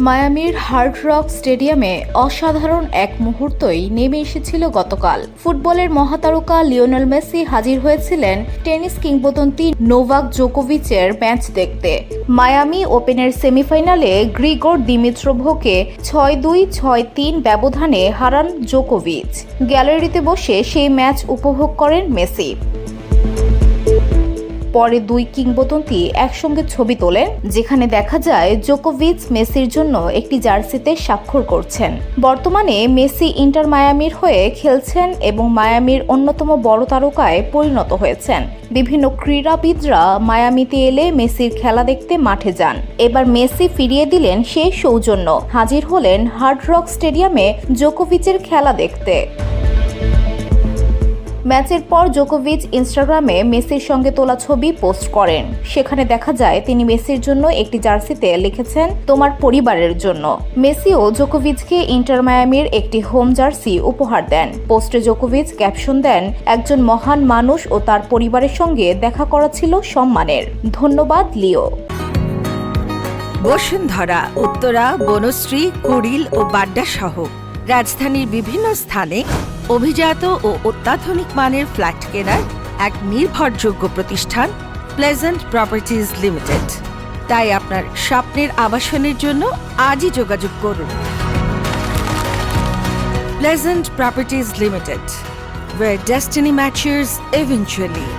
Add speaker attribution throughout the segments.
Speaker 1: মায়ামির hard rock স্টেডিয়ামে অসাধারণ এক মুহূর্তই নেমে এসেছিল গতকাল। ফুটবলের মহাতারকা লিওনেল মেসি হাজির হয়েছিলেন টেনিস কিংবদন্তি নোভাক জোকোভিচের ম্যাচ দেখতে। মায়ামি ওপেনের সেমিফাইনালে গ্রিগর দিমিত্রোভকে 6-2, 6-3 ব্যবধানে হারান জোকোভিচ। গ্যালারিতে বসে সেই ম্যাচ উপভোগ করেন মেসি। পরে দুই কিংবদন্তি একসঙ্গে ছবি তোলেন, যেখানে দেখা যায় জোকোভিচ মেসির জন্য একটি জার্সিতে স্বাক্ষর করছেন। বর্তমানে মেসি ইন্টার মায়ামির হয়ে খেলছেন এবং মায়ামির অন্যতম বড় তারকায় পরিণত হয়েছেন। বিভিন্ন ক্রীড়াবিদরা মায়ামিতে এলে মেসির খেলা দেখতে মাঠে যান। এবার মেসি ফিরিয়ে দিলেন সেই সৌজন্য, হাজির হলেন হার্ড রক স্টেডিয়ামে জোকোভিচের খেলা দেখতে। ম্যাচের পর জোকোভিচ ইনস্টাগ্রামে মেসির সঙ্গে তোলা ছবি পোস্ট করেন। সেখানে দেখা যায় তিনি মেসির জন্য একটি জার্সিতে লিখেছেন, তোমার পরিবারের জন্য। মেসিও জোকোভিচকে ইন্টার মায়ামির একটি হোম জার্সি উপহার দেন। পোস্টে জোকোভিচ ক্যাপশন দেন, একজন মহান মানুষ ও তার পরিবারের সঙ্গে দেখা করা ছিল সম্মানের। ধন্যবাদ লিও।
Speaker 2: বসুন্ধরা, উত্তরা, বনশ্রী, কুড়িল ও বাড্ডা সহ রাজধানীর বিভিন্ন স্থানে অভিজাত ও অত্যাধুনিক মানের ফ্ল্যাট কেনার এক নির্ভরযোগ্য প্রতিষ্ঠান প্লেজেন্ট প্রপার্টিজ লিমিটেড। তাই আপনার স্বপ্নের আবাসনের জন্য আজই যোগাযোগ করুন। Pleasant properties limited, where destiny matches eventually।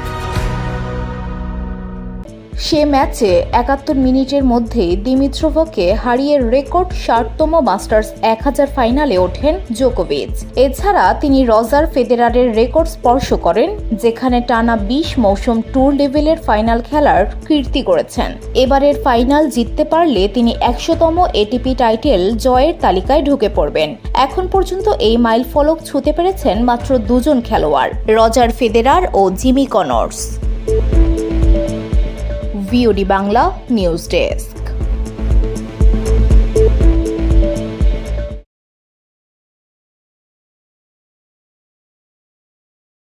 Speaker 1: সে ম্যাচে ৭১ মিনিটের মধ্যেই দিমিত্রোভকে হারিয়ে রেকর্ড ৬০তম মাস্টার্স ১০০০ ফাইনালে ওঠেন জোকোভিচ। এছাড়া তিনি রজার ফেদেরারের রেকর্ড স্পর্শ করেন, যেখানে টানা ২০ মৌসুম ট্যুর লেভেলের ফাইনাল খেলার কীর্তি করেছেন। এবারের ফাইনাল জিততে পারলে তিনি ১০০তম এটিপি টাইটেল জয়ের তালিকায় ঢুকে পড়বেন। এখন পর্যন্ত এই মাইলফলক ছুঁতে পেরেছেন মাত্র দুজন খেলোয়াড়, রজার ফেদেরার ও Jimmy Connors. VOD Bangla news desk.